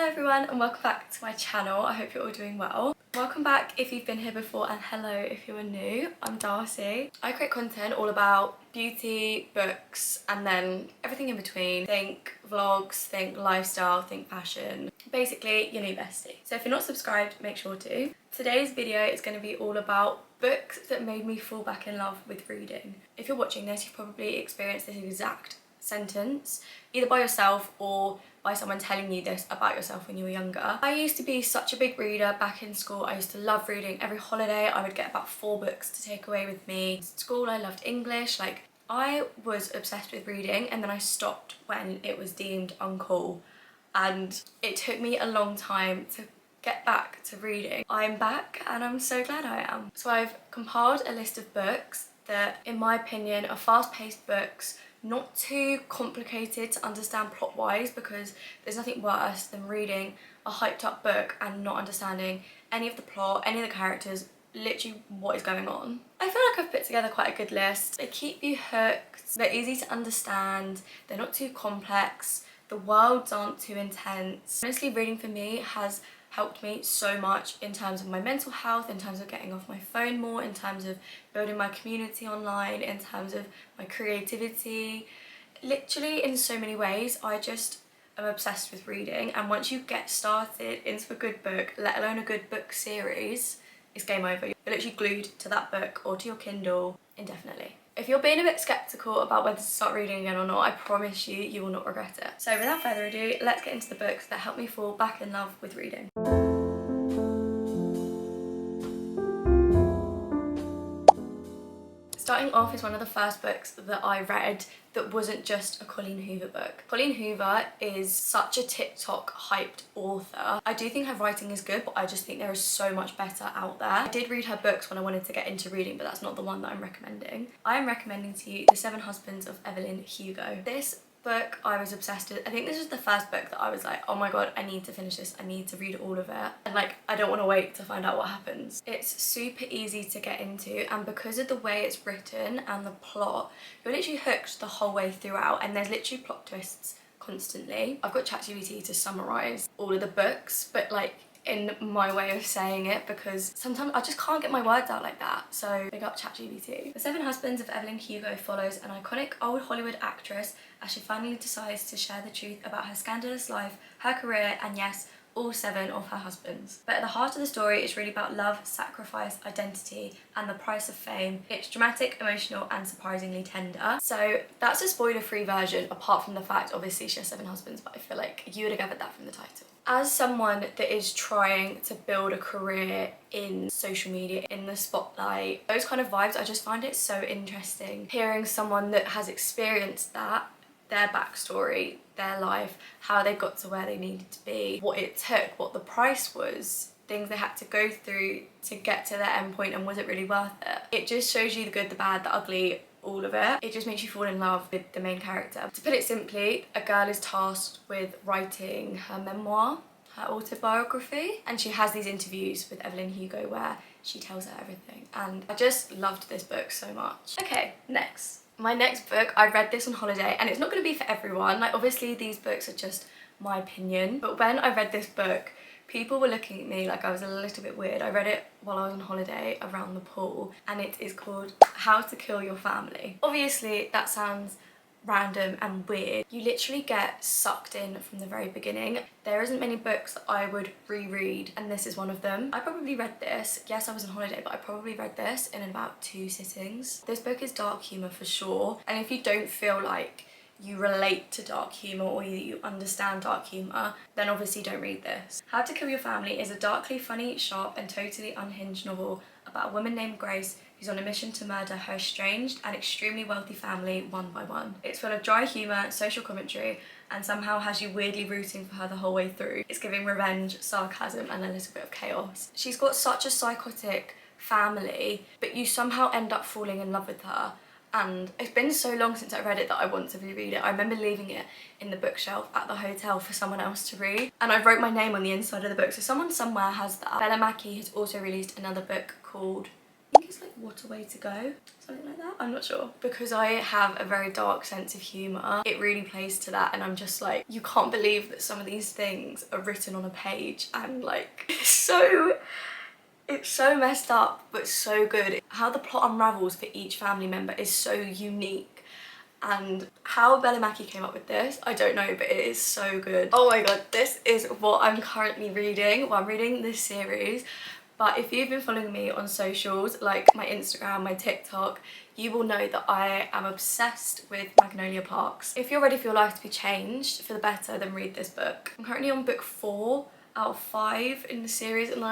Hello everyone and welcome back to my channel. I hope you're all doing well. Welcome back if you've been here before, and hello if you are new. I'm Darcy. I create content all about beauty, books, and then everything in between. Think vlogs, think lifestyle, think fashion. Basically, your new bestie. So if you're not subscribed, make sure to. Today's video is going to be all about books that made me fall back in love with reading. If you're watching this, you've probably experienced this exact sentence, either by yourself or by someone telling you this about yourself when you were younger. I used to be such a big reader back in school. I used to love reading. Every holiday I would get about 4 books to take away with me. In school I loved English. Like, I was obsessed with reading, and then I stopped when it was deemed uncool, and it took me a long time to get back to reading. I'm back and I'm so glad I am. So I've compiled a list of books that, in my opinion, are fast-paced books, not too complicated to understand plot-wise, because there's nothing worse than reading a hyped up book and not understanding any of the plot, any of the characters, literally what is going on. I feel like I've put together quite a good list. They keep you hooked, they're easy to understand, they're not too complex, the worlds aren't too intense. Honestly, reading for me has helped me so much in terms of my mental health, in terms of getting off my phone more, in terms of building my community online, in terms of my creativity. Literally in so many ways, I just am obsessed with reading, and once you get started into a good book, let alone a good book series, it's game over. You're literally glued to that book or to your Kindle indefinitely. If you're being a bit skeptical about whether to start reading again or not, I promise you, you will not regret it. So without further ado, let's get into the books that helped me fall back in love with reading. Starting off is one of the first books that I read that wasn't just a Colleen Hoover book. Colleen Hoover is such a TikTok hyped author. I do think her writing is good, but I just think there is so much better out there. I did read her books when I wanted to get into reading, but that's not the one that I'm recommending. I am recommending to you The 7 Husbands of Evelyn Hugo. This book I was obsessed with. I think this was the first book that I was like, oh my god, I need to finish this, I need to read all of it, and like, I don't want to wait to find out what happens. It's super easy to get into, and because of the way it's written and the plot, you're literally hooked the whole way throughout, and there's literally plot twists constantly. I've got ChatGPT to summarise all of the books, but like in my way of saying it, because sometimes I just can't get my words out like that, so big up ChatGPT. The 7 Husbands of Evelyn Hugo follows an iconic old Hollywood actress as she finally decides to share the truth about her scandalous life, her career, and yes, all 7 of her husbands. But at the heart of the story, it's really about love, sacrifice, identity, and the price of fame. It's dramatic, emotional, and surprisingly tender. So that's a spoiler-free version, apart from the fact, obviously, she has 7 husbands, but I feel like you would have gathered that from the title. As someone that is trying to build a career in social media, in the spotlight, those kind of vibes, I just find it so interesting. Hearing someone that has experienced that, their backstory, their life, how they got to where they needed to be, what it took, what the price was, things they had to go through to get to their end point, and was it really worth it? It just shows you the good, the bad, the ugly, all of it. It just makes you fall in love with the main character. To put it simply, a girl is tasked with writing her memoir, her autobiography, and she has these interviews with Evelyn Hugo where she tells her everything, and I just loved this book so much. Okay, next. My next book, I read this on holiday, and it's not going to be for everyone. Like, obviously these books are just my opinion, but when I read this book, people were looking at me like I was a little bit weird. I read it while I was on holiday around the pool, and it is called How to Kill Your Family. Obviously that sounds random and weird. You literally get sucked in from the very beginning. There isn't many books that I would reread, and this is one of them. I probably read this, yes I was on holiday, but I probably read this in about 2 sittings. This book is dark humour for sure, and if you don't feel like you relate to dark humour or you understand dark humour, then obviously don't read this. How to Kill Your Family is a darkly funny, sharp, and totally unhinged novel about a woman named Grace who's on a mission to murder her estranged and extremely wealthy family one by one. It's full of dry humour, social commentary, and somehow has you weirdly rooting for her the whole way through. It's giving revenge, sarcasm, and a little bit of chaos. She's got such a psychotic family, but you somehow end up falling in love with her. And it's been so long since I read it that I want to reread it. I remember leaving it in the bookshelf at the hotel for someone else to read, and I wrote my name on the inside of the book, so someone somewhere has that. Bella Mackie has also released another book called I think it's like What a Way to Go, something like that, I'm not sure. Because I have a very dark sense of humour, it really plays to that, and I'm just like, you can't believe that some of these things are written on a page, and like, it's so messed up but so good. How the plot unravels for each family member is so unique, and how Bella Mackie came up with this, I don't know, but it is so good. Oh my god, this is what I'm currently reading. Well, I'm reading this series, but if you've been following me on socials, like my Instagram, my TikTok, you will know that I am obsessed with Magnolia Parks. If you're ready for your life to be changed for the better, then read this book. I'm currently on book 4 out of 5 in the series, and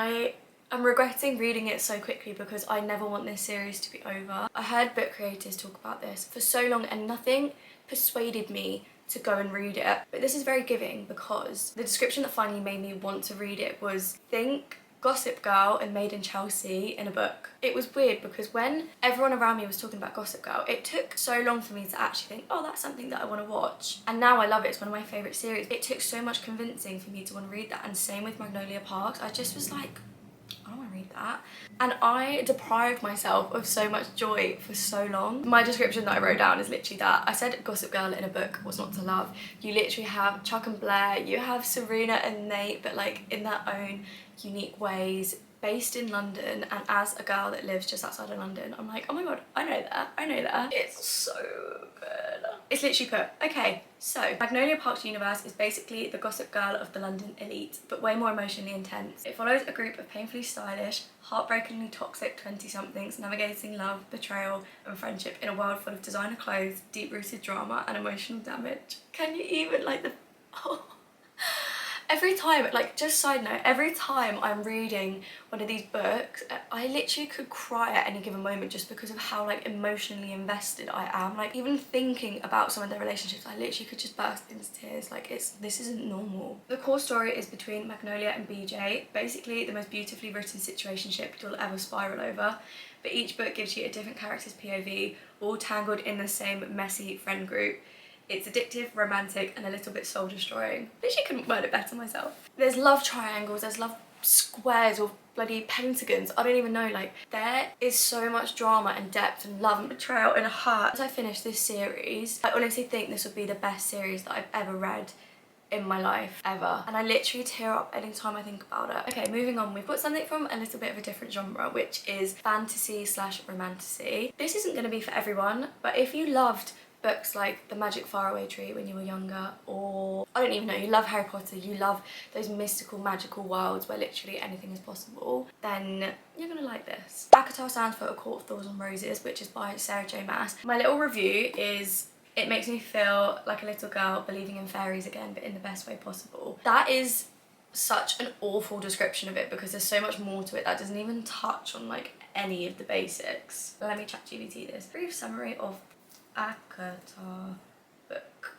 I'm regretting reading it so quickly because I never want this series to be over. I heard book creators talk about this for so long and nothing persuaded me to go and read it. But this is very giving because the description that finally made me want to read it was, think Gossip Girl and Made in Chelsea in a book. It was weird because when everyone around me was talking about Gossip Girl, it took so long for me to actually think, oh, that's something that I want to watch. And now I love it, it's one of my favourite series. It took so much convincing for me to want to read that, and same with Magnolia Parks. I just was like, I don't want to read that. And I deprived myself of so much joy for so long. My description that I wrote down is literally that. I said Gossip Girl in a book, What's Not to Love. You literally have Chuck and Blair, you have Serena and Nate, but like in their own unique ways, based in London. And as a girl that lives just outside of London, I'm like, oh my god, I know that, I know that. It's so good. It's literally put, okay, so Magnolia Parks universe is basically the Gossip Girl of the London elite, but way more emotionally intense. It follows a group of painfully stylish, heartbreakingly toxic 20-somethings navigating love, betrayal and friendship in a world full of designer clothes, deep-rooted drama and emotional damage. Can you even, like, the... Oh. Every time, like, just side note, every time I'm reading one of these books, I literally could cry at any given moment just because of how, like, emotionally invested I am. Like, even thinking about some of their relationships, I literally could just burst into tears. Like, this isn't normal. The core story is between Magnolia and BJ, basically the most beautifully written situationship you'll ever spiral over. But each book gives you a different character's POV, all tangled in the same messy friend group. It's addictive, romantic, and a little bit soul-destroying. Literally couldn't word it better myself. There's love triangles, there's love squares or bloody pentagons. I don't even know, like, there is so much drama and depth and love and betrayal and hurt. As I finish this series, I honestly think this would be the best series that I've ever read in my life, ever. And I literally tear up anytime I think about it. Okay, moving on, we've got something from a little bit of a different genre, which is fantasy slash romantasy. This isn't going to be for everyone, but if you loved books like The Magic Faraway Tree when you were younger, or I don't even know, you love Harry Potter, you love those mystical, magical worlds where literally anything is possible, then you're gonna like this. Acotar stands for A Court of Thorns and Roses, which is by Sarah J. Maas. My little review is, it makes me feel like a little girl believing in fairies again, but in the best way possible. That is such an awful description of it because there's so much more to it that doesn't even touch on like any of the basics. Let me ChatGPT this. Brief summary of acotar book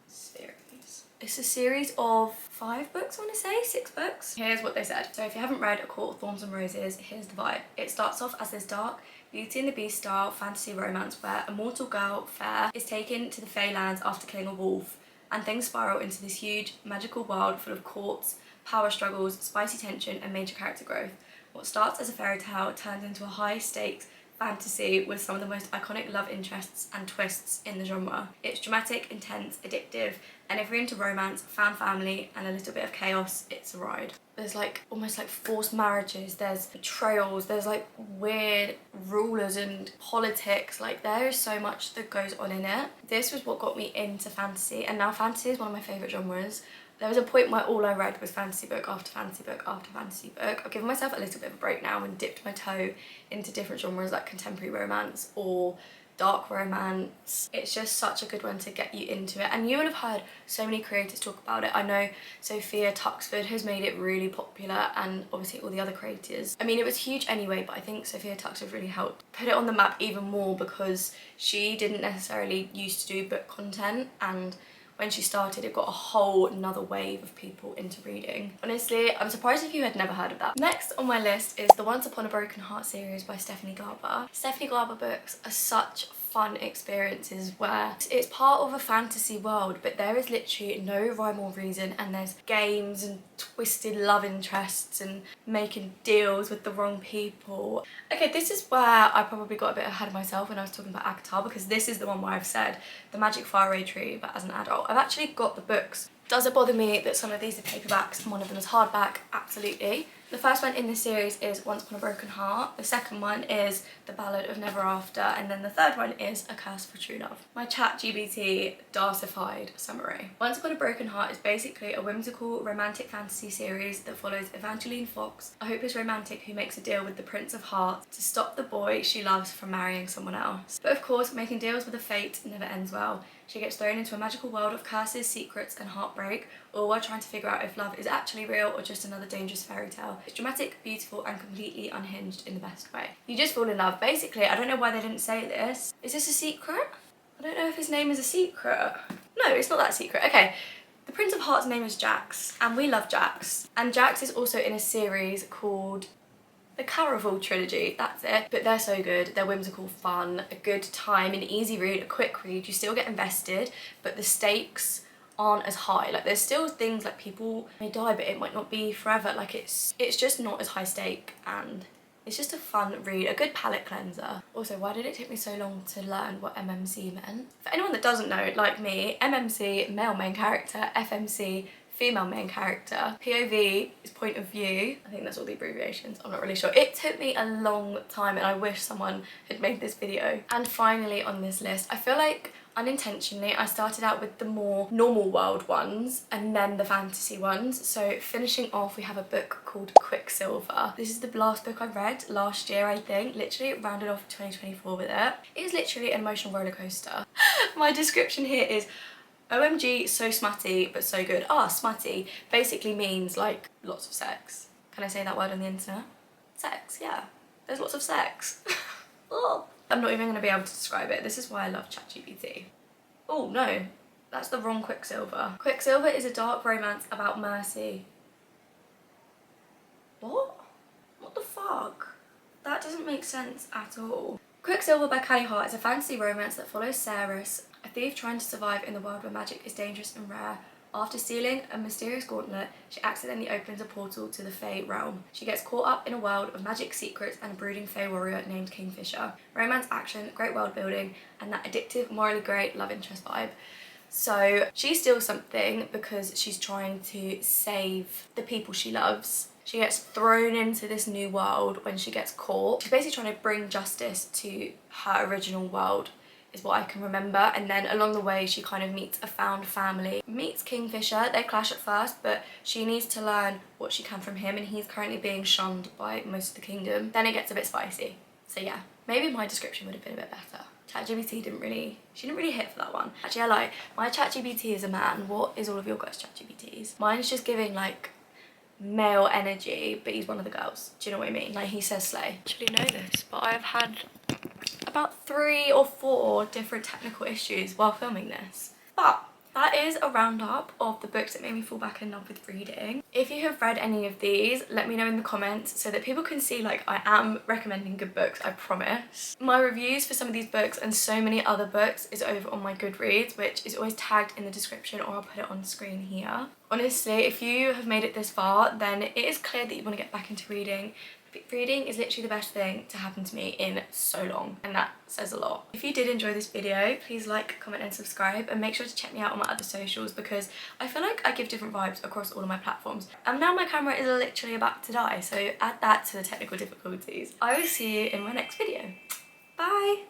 series. It's a series of 5 books, I want to say, 6 books. Here's what they said. So if you haven't read A Court of Thorns and Roses, here's the vibe. It starts off as this dark Beauty and the Beast style fantasy romance where a mortal girl, Fair, is taken to the Feylands after killing a wolf, and things spiral into this huge magical world full of courts, power struggles, spicy tension and major character growth. What starts as a fairy tale turns into a high stakes fantasy with some of the most iconic love interests and twists in the genre. It's dramatic, intense, addictive, and if you're into romance, fan family, and a little bit of chaos, it's a ride. There's like almost like forced marriages, there's betrayals, there's like weird rulers and politics, like there is so much that goes on in it. This was what got me into fantasy, and now fantasy is one of my favourite genres. There was a point where all I read was fantasy book after fantasy book after fantasy book. I've given myself a little bit of a break now and dipped my toe into different genres like contemporary romance or dark romance. It's just such a good one to get you into it, and you will have heard so many creators talk about it. I know Sophia Tuxford has made it really popular, and obviously all the other creators. I mean, it was huge anyway, but I think Sophia Tuxford really helped put it on the map even more because she didn't necessarily used to do book content, and when she started, it got a whole another wave of people into reading. Honestly, I'm surprised if you had never heard of that. Next on my list is the Once Upon a Broken Heart series by Stephanie Garber. Stephanie Garber books are such fun experiences where it's part of a fantasy world, but there is literally no rhyme or reason, and there's games and twisted love interests and making deals with the wrong people. Okay, this is where I probably got a bit ahead of myself when I was talking about acotar, because this is the one where I've said the magic faraway tree, but as an adult. I've actually got the books. Does it bother me that some of these are paperbacks and one of them is hardback? Absolutely. The first one in this series is Once Upon a Broken Heart. The second one is The Ballad of Never After. And then the third one is A Curse for True Love. My ChatGPT darsified summary. Once Upon a Broken Heart is basically a whimsical romantic fantasy series that follows Evangeline Fox, a hopeless romantic who makes a deal with the Prince of Hearts to stop the boy she loves from marrying someone else. But of course, making deals with a fate never ends well. She gets thrown into a magical world of curses, secrets and heartbreak, all while trying to figure out if love is actually real or just another dangerous fairy tale. It's dramatic, beautiful and completely unhinged in the best way. You just fall in love. Basically, I don't know why they didn't say this. Is this a secret? I don't know if his name is a secret. No, it's not that secret. Okay. The Prince of Hearts' name is Jax, and we love Jax. And Jax is also in a series called the Caraval trilogy, that's it. But they're so good. They're whimsical, fun, a good time, an easy read, a quick read. You still get invested, but the stakes aren't as high. Like, there's still things like people may die, but it might not be forever. Like, it's just not as high stake, and it's just a fun read, a good palate cleanser. Also, why did it take me so long to learn what MMC meant? For anyone that doesn't know, like me, MMC, male main character, FMC, female main character, POV is point of view. I think that's all the abbreviations, I'm not really sure. It took me a long time and I wish someone had made this video. And finally on this list, I feel like unintentionally I started out with the more normal world ones and then the fantasy ones. So finishing off, we have a book called Quicksilver. This is the last book I read last year, I think. Literally rounded off 2024 with it. It is literally an emotional roller coaster. My description here is OMG, so smutty, but so good. Ah, smutty basically means like lots of sex. Can I say that word on the internet? Sex, yeah. There's lots of sex. Oh. I'm not even going to be able to describe it. This is why I love ChatGPT. Oh no, that's the wrong Quicksilver. Quicksilver is a dark romance about mercy. What? What the fuck? That doesn't make sense at all. Quicksilver by Callie Hart is a fantasy romance that follows Sara, a thief trying to survive in the world where magic is dangerous and rare. After stealing a mysterious gauntlet, she accidentally opens a portal to the Fae realm. She gets caught up in a world of magic secrets and a brooding Fae warrior named Kingfisher. Romance, action, great world building, and that addictive, morally great love interest vibe. So she steals something because she's trying to save the people she loves. She gets thrown into this new world when she gets caught. She's basically trying to bring justice to her original world, is what I can remember. And then along the way she kind of meets a found family, meets Kingfisher. They clash at first, but she needs to learn what she can from him, and he's currently being shunned by most of the kingdom. Then it gets a bit spicy. So yeah, maybe my description would have been a bit better. ChatGPT didn't really hit for that one. Actually, I lie. My ChatGPT is a man. What is all of your guys' ChatGPTs? Mine's just giving like male energy, but he's one of the girls. Do you know what I mean? Like, he says slay. I actually know this, but I've had about 3 or 4 different technical issues while filming this. But that is a roundup of the books that made me fall back in love with reading. If you have read any of these, let me know in the comments so that people can see like I am recommending good books, I promise. My reviews for some of these books and so many other books is over on my Goodreads, which is always tagged in the description, or I'll put it on screen here. Honestly, if you have made it this far, then it is clear that you want to get back into reading. Reading is literally the best thing to happen to me in so long, and that says a lot. If you did enjoy this video, please like, comment and subscribe, and make sure to check me out on my other socials because I feel like I give different vibes across all of my platforms. And now my camera is literally about to die, so add that to the technical difficulties. I will see you in my next video. Bye!